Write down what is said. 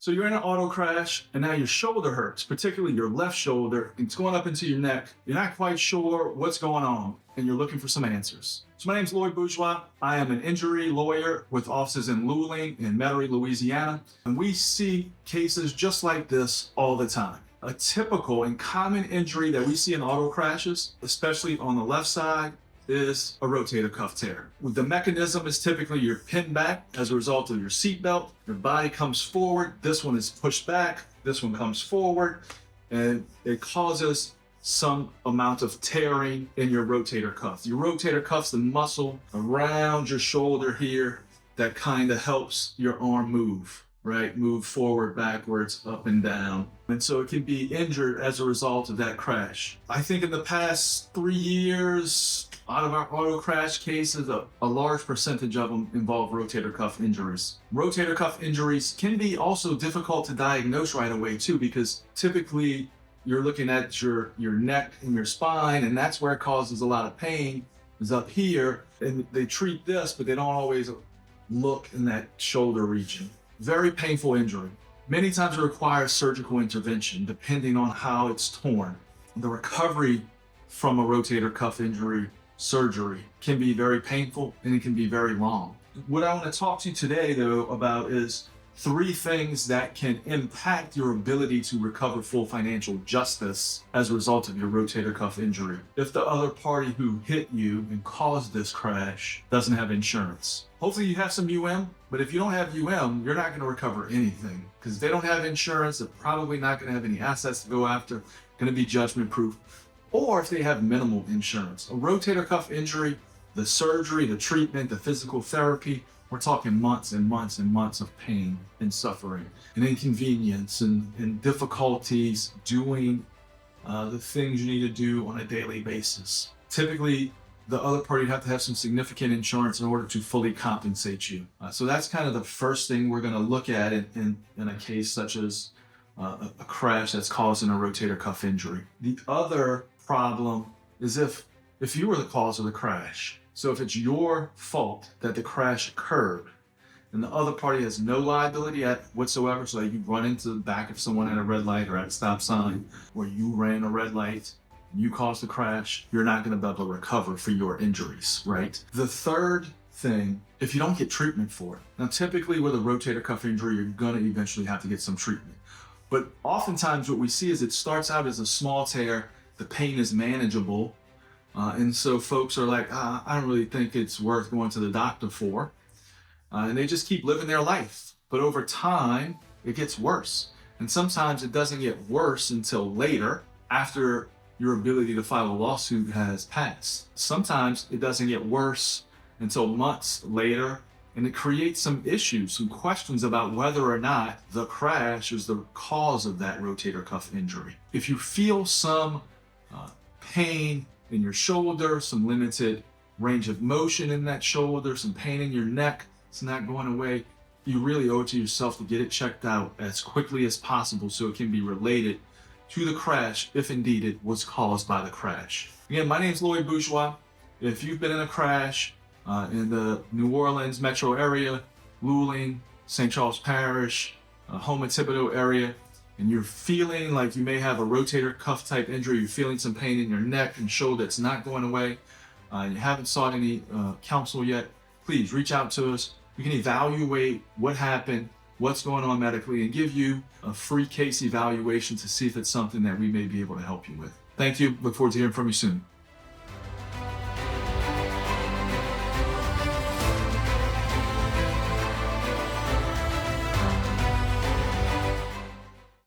So you're in an auto crash and now your shoulder hurts, particularly your left shoulder. It's going up into your neck. You're not quite sure what's going on and you're looking for some answers. So my name's Loyd Bourgeois. I am an injury lawyer with offices in Luling and Metairie, Louisiana. And we see cases just like this all the time. A typical and common injury that we see in auto crashes, especially on the left side, is a rotator cuff tear. The mechanism is typically you're pinned back as a result of your seatbelt. Your body comes forward. This one is pushed back. This one comes forward. And it causes some amount of tearing in your rotator cuff. Your rotator cuff's the muscle around your shoulder here that kind of helps your arm move, right? Move forward, backwards, up and down. And so it can be injured as a result of that crash. I think in the past 3 years, out of our auto crash cases, a large percentage of them involve rotator cuff injuries. Rotator cuff injuries can be also difficult to diagnose right away too, because typically you're looking at your neck and your spine, and that's where it causes a lot of pain, is up here. And they treat this, but they don't always look in that shoulder region. Very painful injury. Many times it requires surgical intervention, depending on how it's torn. The recovery from a rotator cuff injury surgery can be very painful and it can be very long. What I want to talk to you today, though, about is 3 things that can impact your ability to recover full financial justice as a result of your rotator cuff injury if the other party who hit you and caused this crash doesn't have insurance. Hopefully you have some UM, but if you don't have UM, you're not going to recover anything, because if they don't have insurance, they're probably not going to have any assets to go after, going to be judgment proof. Or if they have minimal insurance. A rotator cuff injury, the surgery, the treatment, the physical therapy, we're talking months and months and months of pain and suffering and inconvenience and difficulties doing the things you need to do on a daily basis. Typically, the other party would have to have some significant insurance in order to fully compensate you. So that's kind of the first thing we're going to look at in a case such as a crash that's causing a rotator cuff injury. The other problem is if you were the cause of the crash. So if it's your fault that the crash occurred and the other party has no liability whatsoever, so that you run into the back of someone at a red light or at a stop sign, or you ran a red light, you caused the crash, you're not going to be able to recover for your injuries, right? The third thing, if you don't get treatment for it. Now, typically with a rotator cuff injury, you're going to eventually have to get some treatment. But oftentimes what we see is it starts out as a small tear, the pain is manageable, and so folks are like, I don't really think it's worth going to the doctor for, and they just keep living their life. But over time, it gets worse. And sometimes it doesn't get worse until later, after your ability to file a lawsuit has passed. Sometimes it doesn't get worse until months later, and it creates some issues, some questions about whether or not the crash is the cause of that rotator cuff injury. If you feel some pain in your shoulder, some limited range of motion in that shoulder, some pain in your neck, it's not going away, you really owe it to yourself to get it checked out as quickly as possible so it can be related to the crash if indeed it was caused by the crash. Again, my name is Loyd Bourgeois. If you've been in a crash in the New Orleans metro area, Luling, St. Charles Parish, Houma Thibodeau area, and you're feeling like you may have a rotator cuff type injury, you're feeling some pain in your neck and shoulder that's not going away, you haven't sought any counsel yet, please reach out to us. We can evaluate what happened, what's going on medically, and give you a free case evaluation to see if it's something that we may be able to help you with. Thank you. Look forward to hearing from you soon.